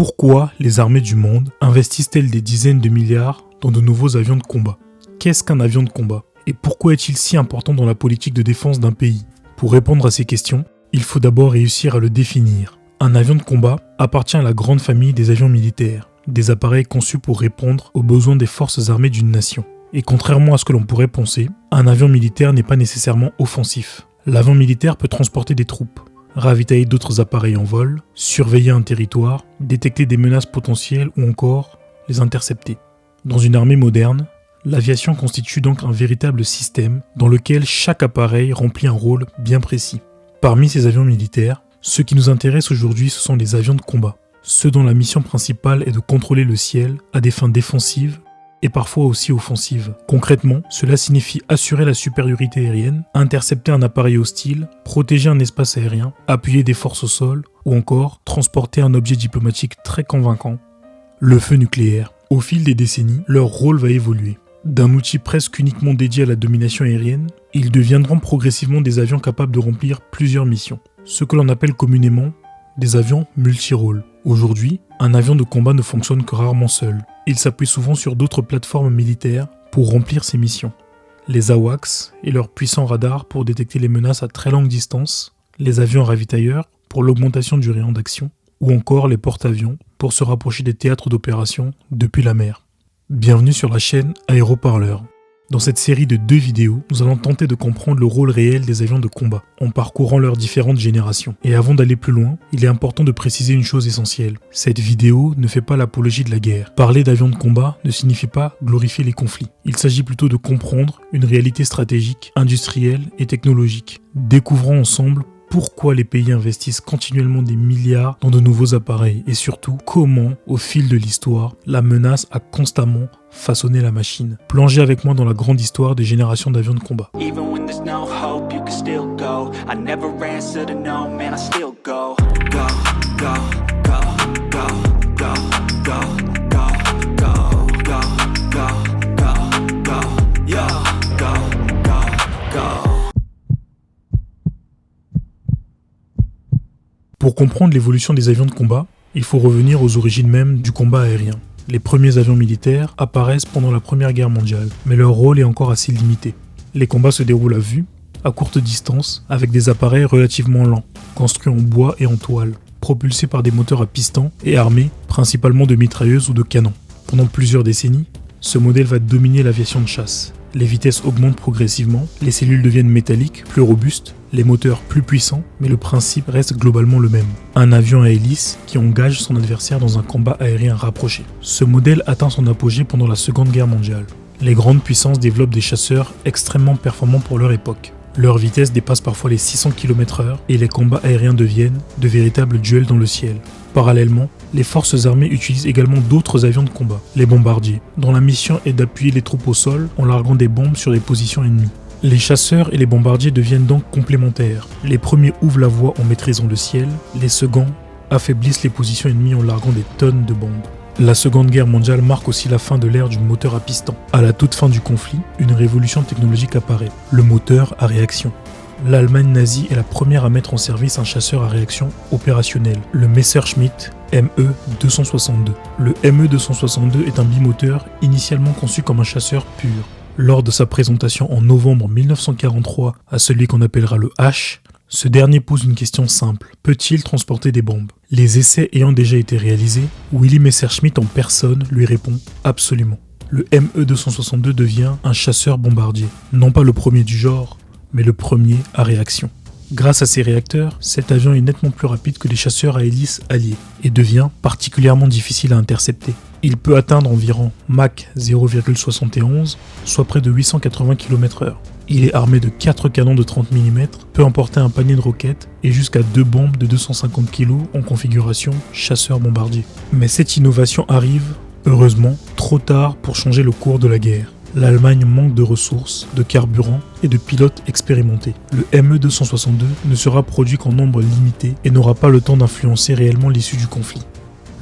Pourquoi les armées du monde investissent-elles des dizaines de milliards dans de nouveaux avions de combat? Qu'est-ce qu'un avion de combat? Et pourquoi est-il si important dans la politique de défense d'un pays? Pour répondre à ces questions, il faut d'abord réussir à le définir. Un avion de combat appartient à la grande famille des avions militaires, des appareils conçus pour répondre aux besoins des forces armées d'une nation. Et contrairement à ce que l'on pourrait penser, un avion militaire n'est pas nécessairement offensif. L'avion militaire peut transporter des troupes, ravitailler d'autres appareils en vol, surveiller un territoire, détecter des menaces potentielles ou encore les intercepter. Dans une armée moderne, l'aviation constitue donc un véritable système dans lequel chaque appareil remplit un rôle bien précis. Parmi ces avions militaires, ceux qui nous intéressent aujourd'hui, ce sont les avions de combat. Ceux dont la mission principale est de contrôler le ciel à des fins défensives et parfois aussi offensives. Concrètement, cela signifie assurer la supériorité aérienne, intercepter un appareil hostile, protéger un espace aérien, appuyer des forces au sol ou encore transporter un objet diplomatique très convaincant, le feu nucléaire. Au fil des décennies, leur rôle va évoluer. D'un outil presque uniquement dédié à la domination aérienne, ils deviendront progressivement des avions capables de remplir plusieurs missions. Ce que l'on appelle communément des avions multirôles. Aujourd'hui, un avion de combat ne fonctionne que rarement seul. Il s'appuie souvent sur d'autres plateformes militaires pour remplir ses missions. Les AWACS et leurs puissants radars pour détecter les menaces à très longue distance, les avions ravitailleurs pour l'augmentation du rayon d'action, ou encore les porte-avions pour se rapprocher des théâtres d'opération depuis la mer. Bienvenue sur la chaîne Aéroparleur. Dans cette série de 2 vidéos, nous allons tenter de comprendre le rôle réel des avions de combat, en parcourant leurs différentes générations. Et avant d'aller plus loin, il est important de préciser une chose essentielle. Cette vidéo ne fait pas l'apologie de la guerre. Parler d'avions de combat ne signifie pas glorifier les conflits. Il s'agit plutôt de comprendre une réalité stratégique, industrielle et technologique. Découvrons ensemble pourquoi les pays investissent continuellement des milliards dans de nouveaux appareils et surtout comment, au fil de l'histoire, la menace a constamment façonné la machine. Plongez avec moi dans la grande histoire des générations d'avions de combat. Pour comprendre l'évolution des avions de combat, il faut revenir aux origines même du combat aérien. Les premiers avions militaires apparaissent pendant la Première Guerre mondiale, mais leur rôle est encore assez limité. Les combats se déroulent à vue, à courte distance, avec des appareils relativement lents, construits en bois et en toile, propulsés par des moteurs à piston et armés principalement de mitrailleuses ou de canons. Pendant plusieurs décennies, ce modèle va dominer l'aviation de chasse. Les vitesses augmentent progressivement, les cellules deviennent métalliques, plus robustes, les moteurs plus puissants, mais le principe reste globalement le même. Un avion à hélice qui engage son adversaire dans un combat aérien rapproché. Ce modèle atteint son apogée pendant la Seconde Guerre mondiale. Les grandes puissances développent des chasseurs extrêmement performants pour leur époque. Leur vitesse dépasse parfois les 600 km/h et les combats aériens deviennent de véritables duels dans le ciel. Parallèlement, les forces armées utilisent également d'autres avions de combat, les bombardiers, dont la mission est d'appuyer les troupes au sol en larguant des bombes sur des positions ennemies. Les chasseurs et les bombardiers deviennent donc complémentaires. Les premiers ouvrent la voie en maîtrisant le ciel, les seconds affaiblissent les positions ennemies en larguant des tonnes de bombes. La Seconde Guerre mondiale marque aussi la fin de l'ère du moteur à piston. À la toute fin du conflit, une révolution technologique apparaît, le moteur à réaction. L'Allemagne nazie est la première à mettre en service un chasseur à réaction opérationnel, le Messerschmitt ME-262. Le ME-262 est un bimoteur initialement conçu comme un chasseur pur. Lors de sa présentation en novembre 1943 à celui qu'on appellera le H, ce dernier pose une question simple. Peut-il transporter des bombes? Les essais ayant déjà été réalisés, Willy Messerschmitt en personne lui répond absolument. Le ME-262 devient un chasseur bombardier. Non pas le premier du genre, mais le premier à réaction. Grâce à ces réacteurs, cet avion est nettement plus rapide que les chasseurs à hélice alliés et devient particulièrement difficile à intercepter. Il peut atteindre environ Mach 0,71, soit près de 880 km/h. Il est armé de 4 canons de 30 mm, peut emporter un panier de roquettes et jusqu'à 2 bombes de 250 kg en configuration chasseur-bombardier. Mais cette innovation arrive, heureusement, trop tard pour changer le cours de la guerre. L'Allemagne manque de ressources, de carburant et de pilotes expérimentés. Le ME-262 ne sera produit qu'en nombre limité et n'aura pas le temps d'influencer réellement l'issue du conflit.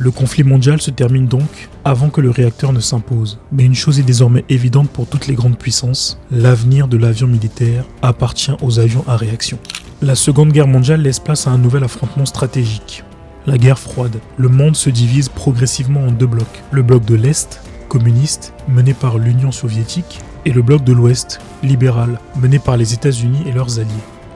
Le conflit mondial se termine donc avant que le réacteur ne s'impose. Mais une chose est désormais évidente pour toutes les grandes puissances, l'avenir de l'avion militaire appartient aux avions à réaction. La Seconde Guerre mondiale laisse place à un nouvel affrontement stratégique. la guerre froide. Le monde se divise progressivement en deux blocs. Le bloc de l'Est, communiste, mené par l'Union soviétique, et le bloc de l'Ouest, libéral, mené par les États-Unis et leurs alliés.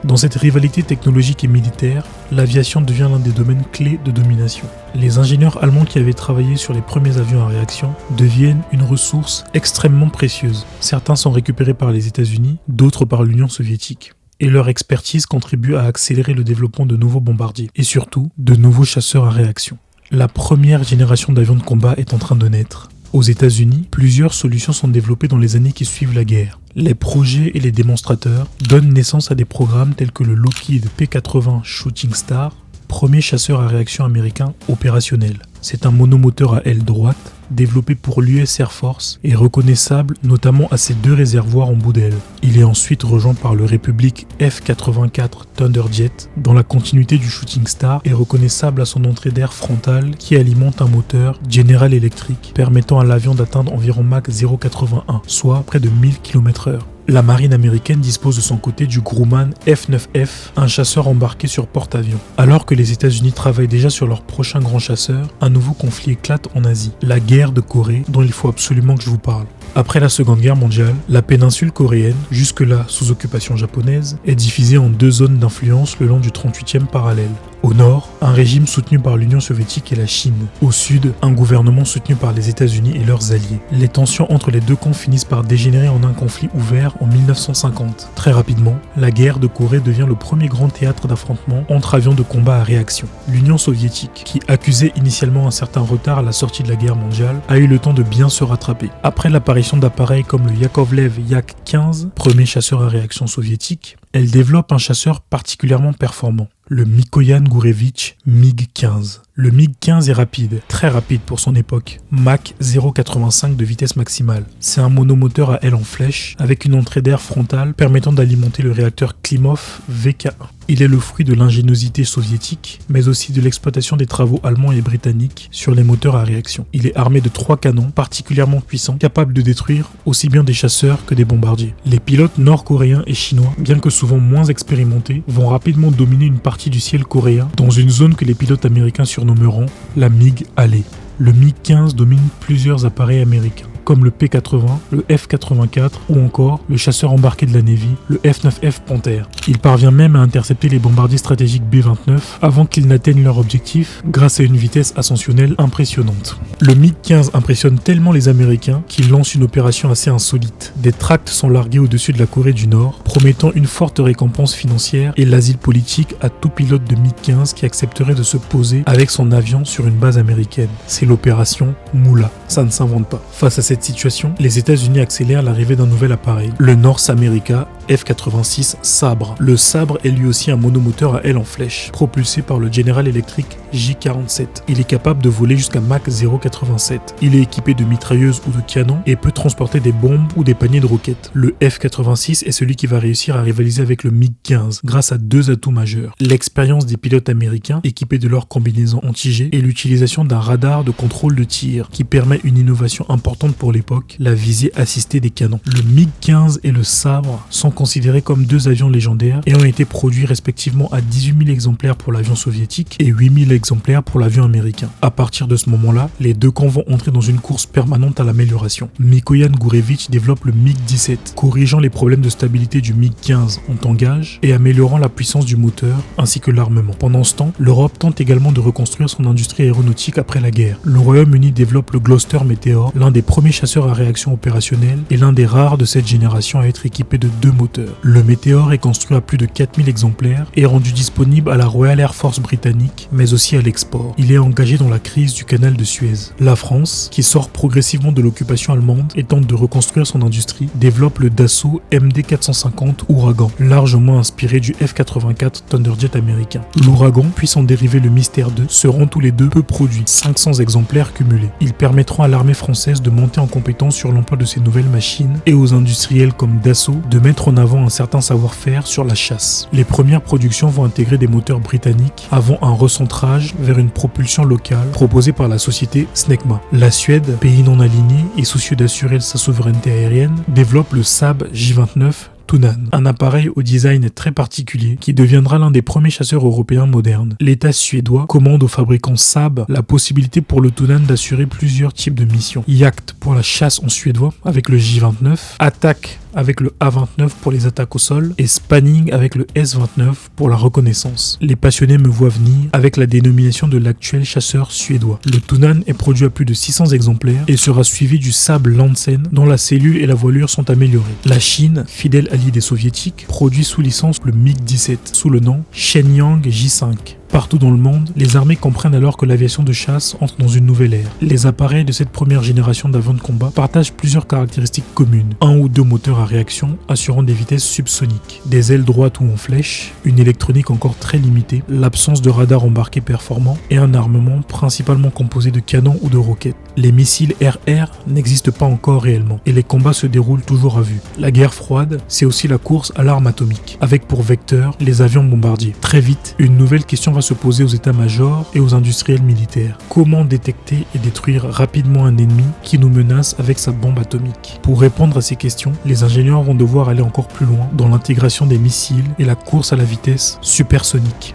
Dans cette rivalité technologique et militaire, l'aviation devient l'un des domaines clés de domination. Les ingénieurs allemands qui avaient travaillé sur les premiers avions à réaction deviennent une ressource extrêmement précieuse. Certains sont récupérés par les États-Unis, d'autres par l'Union soviétique. Et leur expertise contribue à accélérer le développement de nouveaux bombardiers, et surtout de nouveaux chasseurs à réaction. La première génération d'avions de combat est en train de naître. Aux États-Unis, plusieurs solutions sont développées dans les années qui suivent la guerre. Les projets et les démonstrateurs donnent naissance à des programmes tels que le Lockheed P-80 Shooting Star, premier chasseur à réaction américain opérationnel. C'est un monomoteur à aile droite, développé pour l'US Air Force et reconnaissable notamment à ses deux réservoirs en bout d'aile. Il est ensuite rejoint par le Republic F-84 Thunderjet dans la continuité du Shooting Star et reconnaissable à son entrée d'air frontale qui alimente un moteur General Electric permettant à l'avion d'atteindre environ Mach 0,81, soit près de 1000 km/h. La marine américaine dispose de son côté du Grumman F-9F, un chasseur embarqué sur porte-avions. Alors que les États-Unis travaillent déjà sur leur prochain grand chasseur, un nouveau conflit éclate en Asie, la guerre de Corée dont il faut absolument que je vous parle. Après la Seconde Guerre mondiale, la péninsule coréenne, jusque-là sous occupation japonaise, est divisée en deux zones d'influence le long du 38e parallèle. Au nord, un régime soutenu par l'Union soviétique et la Chine. Au sud, un gouvernement soutenu par les États-Unis et leurs alliés. Les tensions entre les deux camps finissent par dégénérer en un conflit ouvert en 1950. Très rapidement, la guerre de Corée devient le premier grand théâtre d'affrontement entre avions de combat à réaction. L'Union soviétique, qui accusait initialement un certain retard à la sortie de la guerre mondiale, a eu le temps de bien se rattraper. Après l'apparition d'appareils comme le Yakovlev Yak-15, premier chasseur à réaction soviétique, elle développe un chasseur particulièrement performant, le Mikoyan Gourevitch MiG-15. Le MiG-15 est rapide, très rapide pour son époque, Mach 0,85 de vitesse maximale. C'est un monomoteur à aile en flèche, avec une entrée d'air frontale permettant d'alimenter le réacteur Klimov VK1. Il est le fruit de l'ingéniosité soviétique, mais aussi de l'exploitation des travaux allemands et britanniques sur les moteurs à réaction. Il est armé de 3 canons particulièrement puissants, capables de détruire aussi bien des chasseurs que des bombardiers. Les pilotes nord-coréens et chinois, bien que souvent moins expérimentés, vont rapidement dominer une partie du ciel coréen dans une zone que les pilotes américains surnommeront la MiG Alley. Le MiG-15 domine plusieurs appareils américains, comme le P-80, le F-84 ou encore le chasseur embarqué de la Navy, le F-9F Panther. Il parvient même à intercepter les bombardiers stratégiques B-29 avant qu'ils n'atteignent leur objectif grâce à une vitesse ascensionnelle impressionnante. Le MiG-15 impressionne tellement les Américains qu'ils lancent une opération assez insolite. Des tracts sont largués au-dessus de la Corée du Nord, promettant une forte récompense financière et l'asile politique à tout pilote de MiG-15 qui accepterait de se poser avec son avion sur une base américaine. C'est l'opération Moula. Ça ne s'invente pas. Face à cette situation, les États-Unis accélèrent l'arrivée d'un nouvel appareil, le North America F-86 Sabre. Le Sabre est lui aussi un monomoteur à aile en flèche, propulsé par le General Electric J-47. Il est capable de voler jusqu'à Mach 0,87. Il est équipé de mitrailleuses ou de canons et peut transporter des bombes ou des paniers de roquettes. Le F-86 est celui qui va réussir à rivaliser avec le MiG-15 grâce à deux atouts majeurs. L'expérience des pilotes américains équipés de leur combinaison anti-jet et l'utilisation d'un radar de contrôle de tir qui permet une innovation importante pour l'époque, la visée assistée des canons. Le MiG-15 et le Sabre sont considérés comme deux avions légendaires et ont été produits respectivement à 18 000 exemplaires pour l'avion soviétique et 8 000 exemplaires pour l'avion américain. À partir de ce moment-là, les deux camps vont entrer dans une course permanente à l'amélioration. Mikoyan Gourevitch développe le MiG-17, corrigeant les problèmes de stabilité du MiG-15 en tangage et améliorant la puissance du moteur ainsi que l'armement. Pendant ce temps, l'Europe tente également de reconstruire son industrie aéronautique après la guerre. Le Royaume-Uni développe le Gloster Meteor, l'un des premiers chasseurs à réaction opérationnelle et l'un des rares de cette génération à être équipé de deux moteurs. Le Meteor est construit à plus de 4000 exemplaires et rendu disponible à la Royal Air Force britannique, mais aussi à l'export. Il est engagé dans la crise du canal de Suez. La France, qui sort progressivement de l'occupation allemande et tente de reconstruire son industrie, développe le Dassault MD-450 Ouragan, largement inspiré du F-84 Thunderjet américain. L'Ouragan, puis son dérivé le Mystère 2, seront tous les deux peu produits, 500 exemplaires cumulés. Ils permettront à l'armée française de monter en compétence sur l'emploi de ces nouvelles machines et aux industriels comme Dassault de mettre en avant un certain savoir-faire sur la chasse. Les premières productions vont intégrer des moteurs britanniques avant un recentrage vers une propulsion locale proposée par la société Snecma. La Suède, pays non aligné et soucieux d'assurer sa souveraineté aérienne, développe le Saab J-29 Tunan, un appareil au design très particulier qui deviendra l'un des premiers chasseurs européens modernes. L'État suédois commande au fabricant Saab la possibilité pour le Tunan d'assurer plusieurs types de missions. Jakt pour la chasse en suédois avec le J-29, attaque avec le A-29 pour les attaques au sol et Spanning avec le S-29 pour la reconnaissance. Les passionnés me voient venir avec la dénomination de l'actuel chasseur suédois. Le Tunan est produit à plus de 600 exemplaires et sera suivi du Saab Lansen dont la cellule et la voilure sont améliorées. La Chine, fidèle alliée des soviétiques, produit sous licence le MiG-17 sous le nom Shenyang J-5. Partout dans le monde, les armées comprennent alors que l'aviation de chasse entre dans une nouvelle ère. Les appareils de cette première génération d'avions de combat partagent plusieurs caractéristiques communes. Un ou deux moteurs à réaction assurant des vitesses subsoniques, des ailes droites ou en flèche, une électronique encore très limitée, l'absence de radar embarqué performant et un armement principalement composé de canons ou de roquettes. Les missiles RR n'existent pas encore réellement et les combats se déroulent toujours à vue. La guerre froide, c'est aussi la course à l'arme atomique, avec pour vecteur les avions bombardiers. Très vite, une nouvelle question va se poser aux états-majors et aux industriels militaires. Comment détecter et détruire rapidement un ennemi qui nous menace avec sa bombe atomique? Pour répondre à ces questions, les ingénieurs vont devoir aller encore plus loin dans l'intégration des missiles et la course à la vitesse supersonique.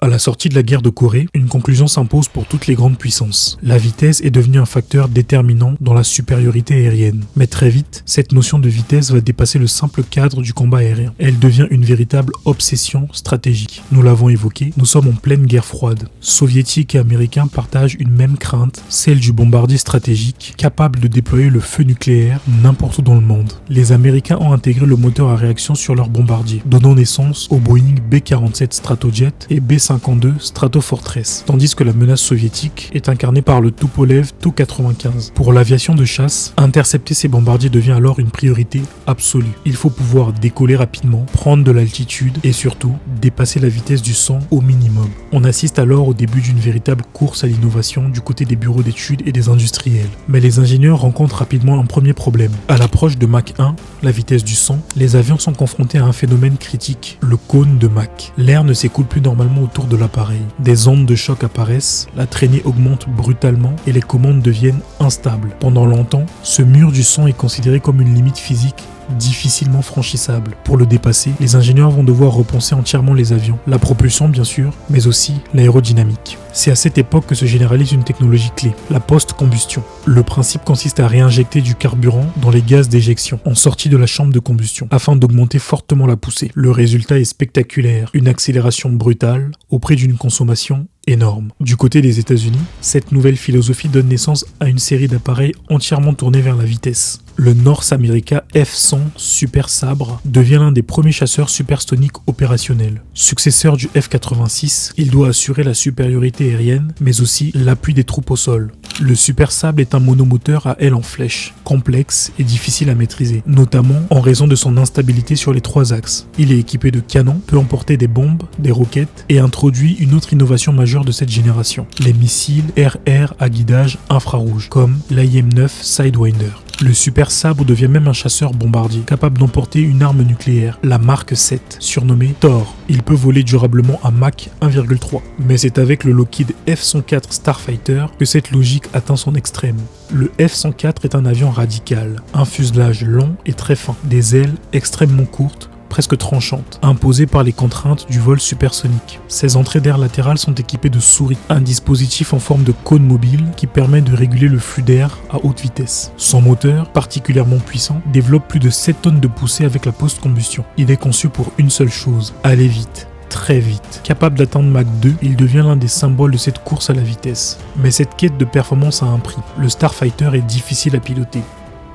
À la sortie de la guerre de Corée, une conclusion s'impose pour toutes les grandes puissances. La vitesse est devenue un facteur déterminant dans la supériorité aérienne. Mais très vite, cette notion de vitesse va dépasser le simple cadre du combat aérien. Elle devient une véritable obsession stratégique. Nous l'avons évoqué, nous sommes en pleine guerre froide. Soviétiques et américains partagent une même crainte, celle du bombardier stratégique, capable de déployer le feu nucléaire n'importe où dans le monde. Les Américains ont intégré le moteur à réaction sur leurs bombardiers, donnant naissance aux Boeing B-47 Stratojet et B-52 Stratofortress, tandis que la menace soviétique est incarnée par le Tupolev Tu-95. Pour l'aviation de chasse, intercepter ces bombardiers devient alors une priorité absolue. Il faut pouvoir décoller rapidement, prendre de l'altitude et surtout dépasser la vitesse du son au minimum. On assiste alors au début d'une véritable course à l'innovation du côté des bureaux d'études et des industriels. Mais les ingénieurs rencontrent rapidement un premier problème. À l'approche de Mach 1, la vitesse du son, les avions sont confrontés à un phénomène critique, le cône de Mach. L'air ne s'écoule plus normalement autour de l'appareil. Des ondes de choc apparaissent, la traînée augmente brutalement et les commandes deviennent instables. Pendant longtemps, ce mur du son est considéré comme une limite physique difficilement franchissable. Pour le dépasser, les ingénieurs vont devoir repenser entièrement les avions, la propulsion bien sûr, mais aussi l'aérodynamique. C'est à cette époque que se généralise une technologie clé, la post-combustion. Le principe consiste à réinjecter du carburant dans les gaz d'éjection en sortie de la chambre de combustion afin d'augmenter fortement la poussée. Le résultat est spectaculaire, une accélération brutale au prix d'une consommation énorme. Du côté des États-Unis, cette nouvelle philosophie donne naissance à une série d'appareils entièrement tournés vers la vitesse. Le North America F-100 Super Sabre devient l'un des premiers chasseurs supersoniques opérationnels. Successeur du F-86, il doit assurer la supériorité aérienne, mais aussi l'appui des troupes au sol. Le Super Sabre est un monomoteur à aile en flèche, complexe et difficile à maîtriser, notamment en raison de son instabilité sur les trois axes. Il est équipé de canons, peut emporter des bombes, des roquettes et introduit une autre innovation majeure de cette génération, les missiles RR à guidage infrarouge, comme l'IM-9 Sidewinder. Le Super Sabre devient même un chasseur bombardier, capable d'emporter une arme nucléaire, la Mark 7, surnommée Thor. Il peut voler durablement à Mach 1,3. Mais c'est avec le Lockheed F-104 Starfighter que cette logique atteint son extrême. Le F-104 est un avion radical, un fuselage long et très fin, des ailes extrêmement courtes, presque tranchantes, imposées par les contraintes du vol supersonique. Ces entrées d'air latérales sont équipées de souris, un dispositif en forme de cône mobile qui permet de réguler le flux d'air à haute vitesse. Son moteur, particulièrement puissant, développe plus de 7 tonnes de poussée avec la post-combustion. Il est conçu pour une seule chose, aller vite. Très vite. Capable d'atteindre Mach 2, il devient l'un des symboles de cette course à la vitesse. Mais cette quête de performance a un prix. Le Starfighter est difficile à piloter,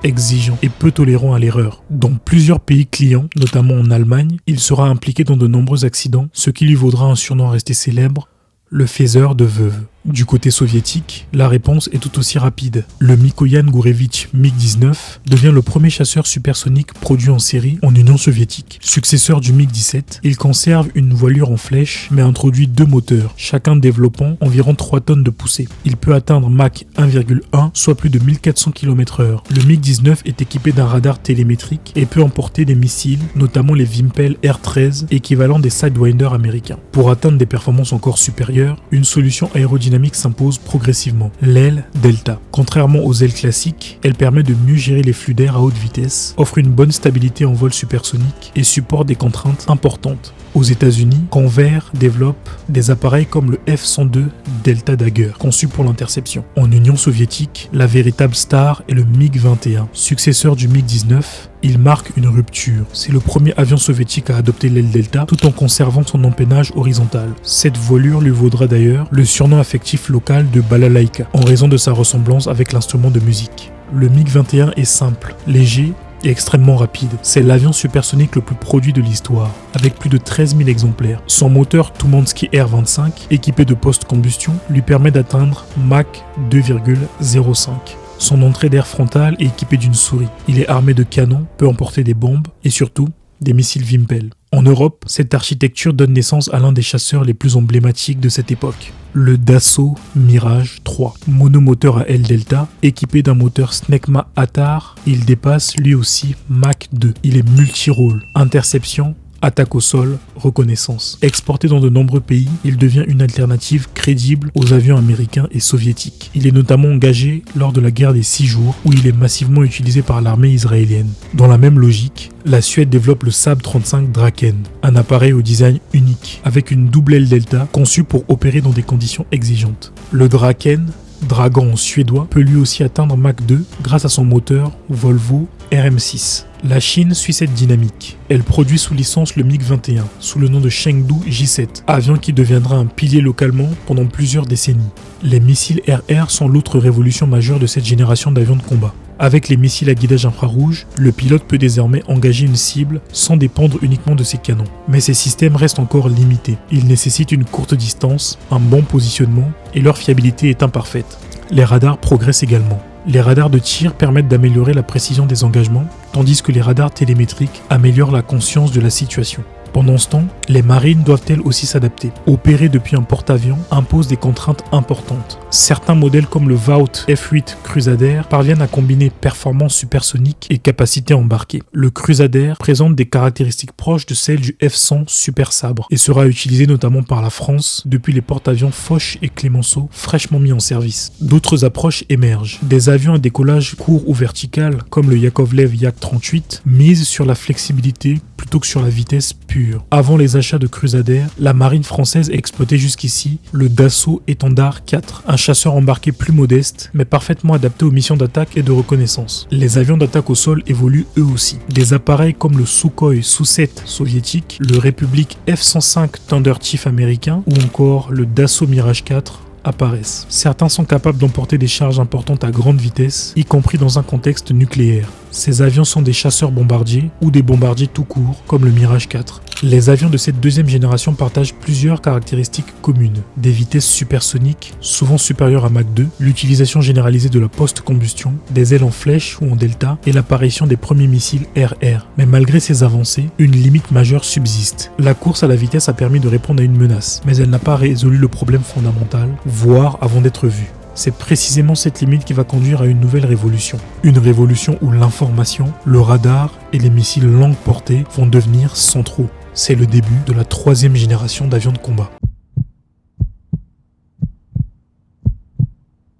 exigeant et peu tolérant à l'erreur. Dans plusieurs pays clients, notamment en Allemagne, il sera impliqué dans de nombreux accidents, ce qui lui vaudra un surnom resté célèbre, le faiseur de veuves. Du côté soviétique, la réponse est tout aussi rapide. Le Mikoyan Gourevitch MiG-19 devient le premier chasseur supersonique produit en série en Union soviétique. Successeur du MiG-17, il conserve une voilure en flèche mais introduit 2 moteurs, chacun développant environ 3 tonnes de poussée. Il peut atteindre Mach 1,1, soit plus de 1400 km/h. Le MiG-19 est équipé d'un radar télémétrique et peut emporter des missiles, notamment les Vympel R-13, équivalents des Sidewinder américains. Pour atteindre des performances encore supérieures, une solution aérodynamique aérodynamique s'impose progressivement, l'aile delta. Contrairement aux ailes classiques, elle permet de mieux gérer les flux d'air à haute vitesse, offre une bonne stabilité en vol supersonique et supporte des contraintes importantes. Aux États-Unis, Convair développe des appareils comme le F-102 Delta Dagger, conçu pour l'interception. En Union soviétique, la véritable star est le MiG-21, successeur du MiG-19. Il marque une rupture. C'est le premier avion soviétique à adopter l'aile delta tout en conservant son empennage horizontal. Cette voilure lui vaudra d'ailleurs le surnom affectif local de balalaïka, en raison de sa ressemblance avec l'instrument de musique. Le MiG-21 est simple, léger et extrêmement rapide. C'est l'avion supersonique le plus produit de l'histoire, avec plus de 13 000 exemplaires. Son moteur Tumansky R-25, équipé de post-combustion, lui permet d'atteindre Mach 2,05. Son entrée d'air frontale est équipée d'une souris. Il est armé de canons, peut emporter des bombes et surtout des missiles Wimpel. En Europe, cette architecture donne naissance à l'un des chasseurs les plus emblématiques de cette époque, le Dassault Mirage 3. Monomoteur à aile delta, équipé d'un moteur Snecma Attar, il dépasse lui aussi Mach 2. Il est multi-rôle, interception, attaque au sol, reconnaissance. Exporté dans de nombreux pays, il devient une alternative crédible aux avions américains et soviétiques. Il est notamment engagé lors de la guerre des 6 jours, où il est massivement utilisé par l'armée israélienne. Dans la même logique, la Suède développe le Saab 35 Draken, un appareil au design unique, avec une double aile delta conçue pour opérer dans des conditions exigeantes. Le Draken, Dragon en suédois, peut lui aussi atteindre Mach 2 grâce à son moteur Volvo RM6. La Chine suit cette dynamique. Elle produit sous licence le MiG-21, sous le nom de Chengdu J-7, avion qui deviendra un pilier localement pendant plusieurs décennies. Les missiles RR sont l'autre révolution majeure de cette génération d'avions de combat. Avec les missiles à guidage infrarouge, le pilote peut désormais engager une cible sans dépendre uniquement de ses canons. Mais ces systèmes restent encore limités. Ils nécessitent une courte distance, un bon positionnement et leur fiabilité est imparfaite. Les radars progressent également. Les radars de tir permettent d'améliorer la précision des engagements, tandis que les radars télémétriques améliorent la conscience de la situation. Pendant ce temps, les marines doivent elles aussi s'adapter. Opérer depuis un porte-avions impose des contraintes importantes. Certains modèles comme le Vought F-8 Crusader parviennent à combiner performance supersonique et capacité embarquée. Le Crusader présente des caractéristiques proches de celles du F-100 Super Sabre et sera utilisé notamment par la France depuis les porte-avions Foch et Clemenceau fraîchement mis en service. D'autres approches émergent. Des avions à décollage court ou vertical comme le Yakovlev Yak-38 misent sur la flexibilité plutôt que sur la vitesse pure. Avant les achats de Crusader, la marine française exploitait jusqu'ici le Dassault Étendard 4, un chasseur embarqué plus modeste, mais parfaitement adapté aux missions d'attaque et de reconnaissance. Les avions d'attaque au sol évoluent eux aussi. Des appareils comme le Sukhoi Su-7 soviétique, le Republic F-105 Thunder Chief américain ou encore le Dassault Mirage 4 apparaissent. Certains sont capables d'emporter des charges importantes à grande vitesse, y compris dans un contexte nucléaire. Ces avions sont des chasseurs bombardiers ou des bombardiers tout court, comme le Mirage 4. Les avions de cette deuxième génération partagent plusieurs caractéristiques communes. Des vitesses supersoniques, souvent supérieures à Mach 2, l'utilisation généralisée de la post-combustion, des ailes en flèche ou en delta et l'apparition des premiers missiles RR. Mais malgré ces avancées, une limite majeure subsiste. La course à la vitesse a permis de répondre à une menace, mais elle n'a pas résolu le problème fondamental, voire avant d'être vue. C'est précisément cette limite qui va conduire à une nouvelle révolution. Une révolution où l'information, le radar et les missiles longue portée vont devenir centraux. C'est le début de la troisième génération d'avions de combat.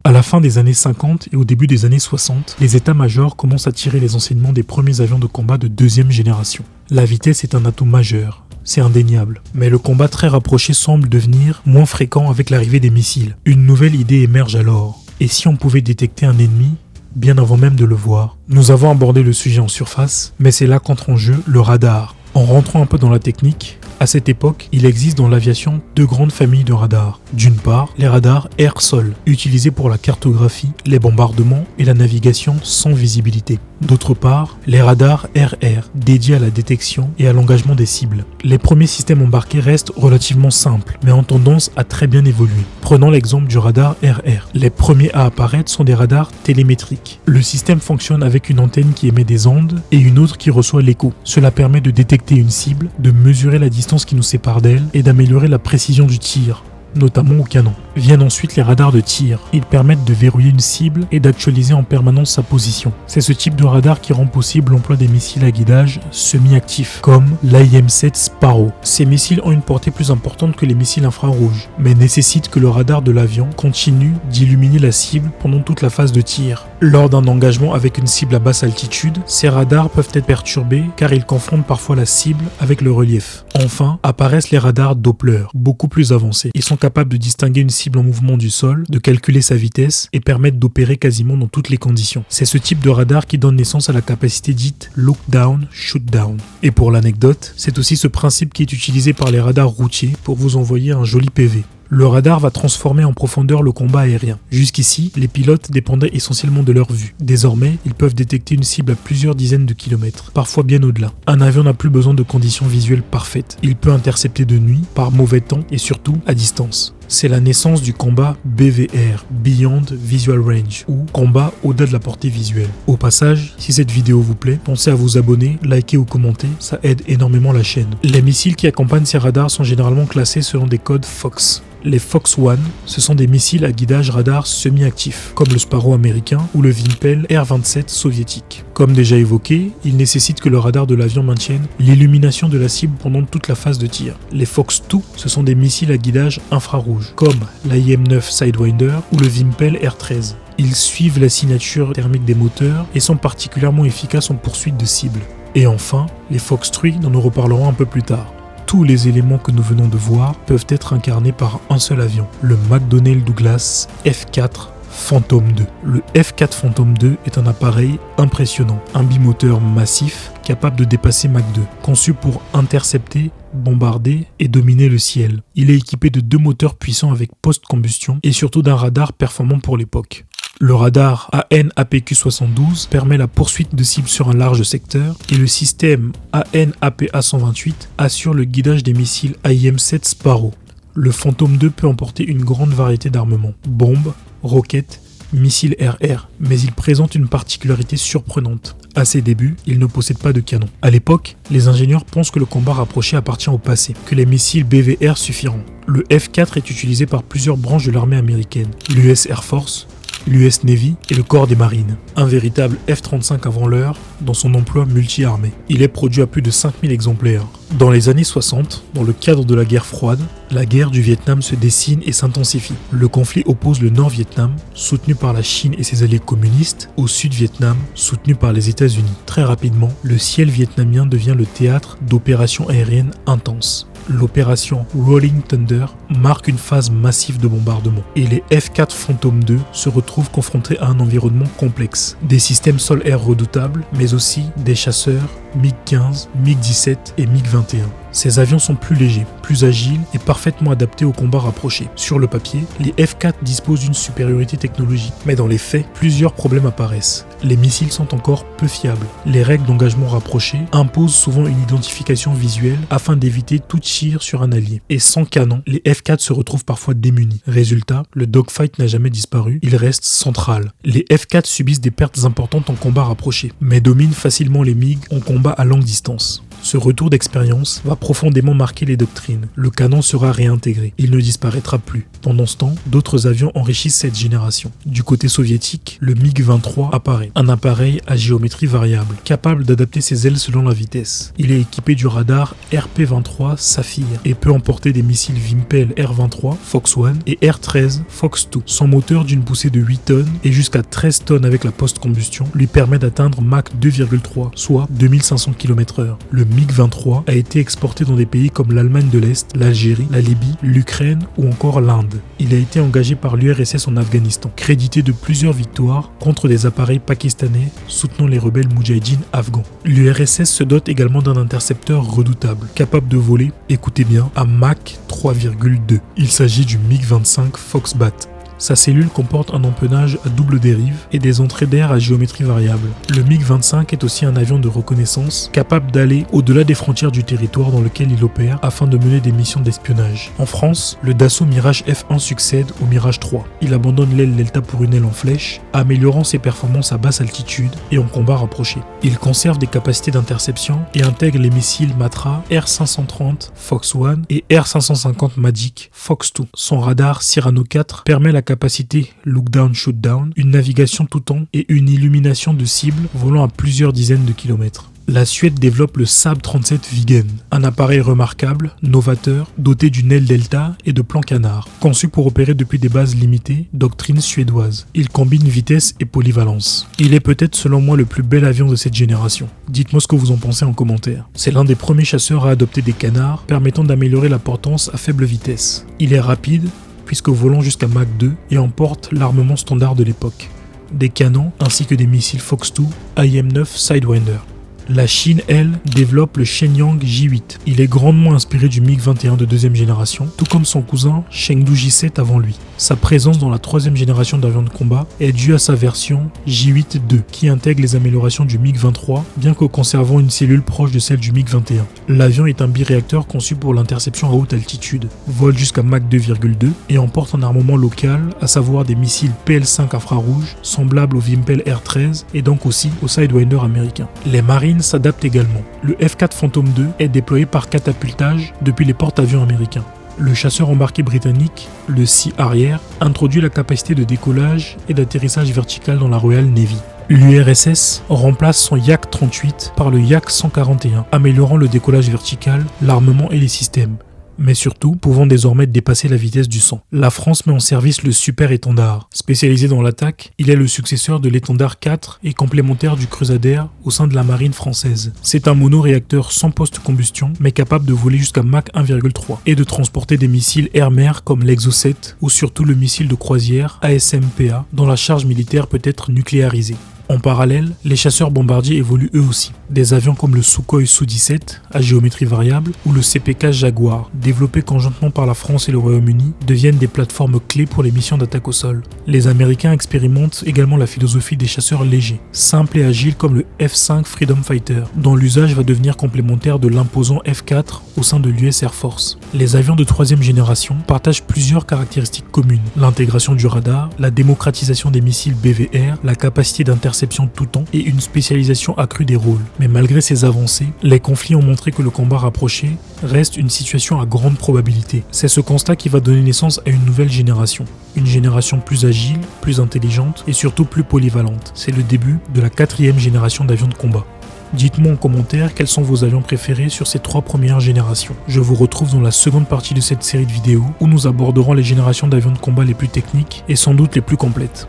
À la fin des années 50 et au début des années 60, les états-majors commencent à tirer les enseignements des premiers avions de combat de deuxième génération. La vitesse est un atout majeur. C'est indéniable. Mais le combat très rapproché semble devenir moins fréquent avec l'arrivée des missiles. Une nouvelle idée émerge alors. Et si on pouvait détecter un ennemi bien avant même de le voir? Nous avons abordé le sujet en surface, mais c'est là qu'entre en jeu le radar. En rentrant un peu dans la technique, à cette époque, il existe dans l'aviation deux grandes familles de radars. D'une part, les radars air-sol, utilisés pour la cartographie, les bombardements et la navigation sans visibilité. D'autre part, les radars RR, dédiés à la détection et à l'engagement des cibles. Les premiers systèmes embarqués restent relativement simples, mais ont tendance à très bien évoluer. Prenons l'exemple du radar RR. Les premiers à apparaître sont des radars télémétriques. Le système fonctionne avec une antenne qui émet des ondes et une autre qui reçoit l'écho. Cela permet de détecter une cible, de mesurer la distance qui nous sépare d'elle et d'améliorer la précision du tir, notamment au canon. Viennent ensuite les radars de tir. Ils permettent de verrouiller une cible et d'actualiser en permanence sa position. C'est ce type de radar qui rend possible l'emploi des missiles à guidage semi-actifs, comme l'IM-7 Sparrow. Ces missiles ont une portée plus importante que les missiles infrarouges, mais nécessitent que le radar de l'avion continue d'illuminer la cible pendant toute la phase de tir. Lors d'un engagement avec une cible à basse altitude, ces radars peuvent être perturbés car ils confondent parfois la cible avec le relief. Enfin, apparaissent les radars Doppler, beaucoup plus avancés. Ils sont capables de distinguer une cible en mouvement du sol, de calculer sa vitesse et permettent d'opérer quasiment dans toutes les conditions. C'est ce type de radar qui donne naissance à la capacité dite Look Down, Shoot Down. Et pour l'anecdote, c'est aussi ce principe qui est utilisé par les radars routiers pour vous envoyer un joli PV. Le radar va transformer en profondeur le combat aérien. Jusqu'ici, les pilotes dépendaient essentiellement de leur vue. Désormais, ils peuvent détecter une cible à plusieurs dizaines de kilomètres, parfois bien au-delà. Un avion n'a plus besoin de conditions visuelles parfaites. Il peut intercepter de nuit, par mauvais temps et surtout à distance. C'est la naissance du combat BVR, Beyond Visual Range, ou combat au-delà de la portée visuelle. Au passage, si cette vidéo vous plaît, pensez à vous abonner, liker ou commenter, ça aide énormément la chaîne. Les missiles qui accompagnent ces radars sont généralement classés selon des codes Fox. Les Fox One, ce sont des missiles à guidage radar semi-actifs, comme le Sparrow américain ou le Vympel R-27 soviétique. Comme déjà évoqué, ils nécessitent que le radar de l'avion maintienne l'illumination de la cible pendant toute la phase de tir. Les Fox 2, ce sont des missiles à guidage infrarouge, comme l'IM-9 Sidewinder ou le Vympel R-13. Ils suivent la signature thermique des moteurs et sont particulièrement efficaces en poursuite de cibles. Et enfin, les Fox 3 dont nous reparlerons un peu plus tard. Tous les éléments que nous venons de voir peuvent être incarnés par un seul avion, le McDonnell Douglas F-4 Phantom II. Le F-4 Phantom II est un appareil impressionnant, un bimoteur massif capable de dépasser Mach 2, conçu pour intercepter, bombarder et dominer le ciel. Il est équipé de 2 moteurs puissants avec post-combustion et surtout d'un radar performant pour l'époque. Le radar AN/APQ-72 permet la poursuite de cibles sur un large secteur et le système AN/APA-128 assure le guidage des missiles IM-7 Sparrow. Le Phantom II peut emporter une grande variété d'armements, bombes, roquettes, missiles RR, mais il présente une particularité surprenante. À ses débuts, il ne possède pas de canon. À l'époque, les ingénieurs pensent que le combat rapproché appartient au passé, que les missiles BVR suffiront. Le F-4 est utilisé par plusieurs branches de l'armée américaine, l'US Air Force, l'US Navy et le corps des marines. Un véritable F-35 avant l'heure dans son emploi multi-armé. Il est produit à plus de 5000 exemplaires. Dans les années 60, dans le cadre de la guerre froide, la guerre du Vietnam se dessine et s'intensifie. Le conflit oppose le Nord-Vietnam, soutenu par la Chine et ses alliés communistes, au Sud-Vietnam, soutenu par les États-Unis. Très rapidement, le ciel vietnamien devient le théâtre d'opérations aériennes intenses. L'opération Rolling Thunder marque une phase massive de bombardement et les F-4 Phantom II se retrouvent confrontés à un environnement complexe. Des systèmes sol-air redoutables, mais aussi des chasseurs MiG-15, MiG-17 et MiG-21. Ces avions sont plus légers, plus agiles et parfaitement adaptés au combat rapproché. Sur le papier, les F-4 disposent d'une supériorité technologique, mais dans les faits, plusieurs problèmes apparaissent. Les missiles sont encore peu fiables. Les règles d'engagement rapproché imposent souvent une identification visuelle afin d'éviter tout tir sur un allié. Et sans canon, les F-4 se retrouvent parfois démunis. Résultat, le dogfight n'a jamais disparu, il reste central. Les F-4 subissent des pertes importantes en combat rapproché, mais dominent facilement les MiG en combat à longue distance. Ce retour d'expérience va profondément marquer les doctrines. Le canon sera réintégré. Il ne disparaîtra plus. Pendant ce temps, d'autres avions enrichissent cette génération. Du côté soviétique, le MiG-23 apparaît. Un appareil à géométrie variable, capable d'adapter ses ailes selon la vitesse. Il est équipé du radar RP-23 Saphir et peut emporter des missiles Vympel R-23 Fox One et R-13 Fox 2. Son moteur d'une poussée de 8 tonnes et jusqu'à 13 tonnes avec la post-combustion lui permet d'atteindre Mach 2,3, soit 2500 km/h. Le MiG-23 a été exporté dans des pays comme l'Allemagne de l'Est, l'Algérie, la Libye, l'Ukraine ou encore l'Inde. Il a été engagé par l'URSS en Afghanistan, crédité de plusieurs victoires contre des appareils pakistanais soutenant les rebelles moudjahidines afghans. L'URSS se dote également d'un intercepteur redoutable, capable de voler, écoutez bien, à Mach 3,2. Il s'agit du MiG-25 Foxbat. Sa cellule comporte un empennage à double dérive et des entrées d'air à géométrie variable. Le MiG-25 est aussi un avion de reconnaissance capable d'aller au-delà des frontières du territoire dans lequel il opère afin de mener des missions d'espionnage. En France, le Dassault Mirage F1 succède au Mirage 3. Il abandonne l'aile Delta pour une aile en flèche, améliorant ses performances à basse altitude et en combat rapproché. Il conserve des capacités d'interception et intègre les missiles Matra R530 Fox 1 et R550 Magic Fox 2. Son radar Cyrano 4 permet la capacité Look Down Shoot Down, une navigation tout temps et une illumination de cibles volant à plusieurs dizaines de kilomètres. La Suède développe le Saab 37 Viggen, un appareil remarquable, novateur, doté d'une aile delta et de plans canard. Conçu pour opérer depuis des bases limitées, doctrine suédoise. Il combine vitesse et polyvalence. Il est peut-être selon moi le plus bel avion de cette génération. Dites-moi ce que vous en pensez en commentaire. C'est l'un des premiers chasseurs à adopter des canards, permettant d'améliorer la portance à faible vitesse. Il est rapide, puisque volant jusqu'à Mach 2 et emporte l'armement standard de l'époque. Des canons ainsi que des missiles Fox 2 AIM-9 Sidewinder. La Chine, elle, développe le Shenyang J8. Il est grandement inspiré du MiG-21 de deuxième génération, tout comme son cousin Chengdu J7 avant lui. Sa présence dans la troisième génération d'avions de combat est due à sa version J8-2, qui intègre les améliorations du MiG-23, bien que conservant une cellule proche de celle du MiG-21. L'avion est un biréacteur conçu pour l'interception à haute altitude, vole jusqu'à Mach 2,2 et emporte un armement local, à savoir des missiles PL-5 infrarouges, semblables au Wimpel R-13 et donc aussi au Sidewinder américain. Les marines s'adapte également. Le F4 Phantom II est déployé par catapultage depuis les porte-avions américains. Le chasseur embarqué britannique, le Sea Harrier, introduit la capacité de décollage et d'atterrissage vertical dans la Royal Navy. L'URSS remplace son Yak 38 par le Yak 141, améliorant le décollage vertical, l'armement et les systèmes, mais surtout pouvant désormais dépasser la vitesse du son. La France met en service le Super Étendard. Spécialisé dans l'attaque, il est le successeur de l'Étendard 4 et complémentaire du Crusader au sein de la marine française. C'est un monoréacteur sans post-combustion, mais capable de voler jusqu'à Mach 1,3 et de transporter des missiles air-mer comme l'Exo 7 ou surtout le missile de croisière ASMPA dont la charge militaire peut être nucléarisée. En parallèle, les chasseurs bombardiers évoluent eux aussi. Des avions comme le Sukhoi Su-17 à géométrie variable ou le CP-4 Jaguar, développés conjointement par la France et le Royaume-Uni, deviennent des plateformes clés pour les missions d'attaque au sol. Les Américains expérimentent également la philosophie des chasseurs légers, simples et agiles comme le F-5 Freedom Fighter, dont l'usage va devenir complémentaire de l'imposant F-4 au sein de l'US Air Force. Les avions de troisième génération partagent plusieurs caractéristiques communes. L'intégration du radar, la démocratisation des missiles BVR, la capacité d'interception tout temps et une spécialisation accrue des rôles. Mais malgré ces avancées, les conflits ont montré que le combat rapproché reste une situation à grande probabilité. C'est ce constat qui va donner naissance à une nouvelle génération. Une génération plus agile, plus intelligente et surtout plus polyvalente. C'est le début de la 4e génération d'avions de combat. Dites-moi en commentaire quels sont vos avions préférés sur ces 3 premières générations. Je vous retrouve dans la seconde partie de cette série de vidéos où nous aborderons les générations d'avions de combat les plus techniques et sans doute les plus complètes.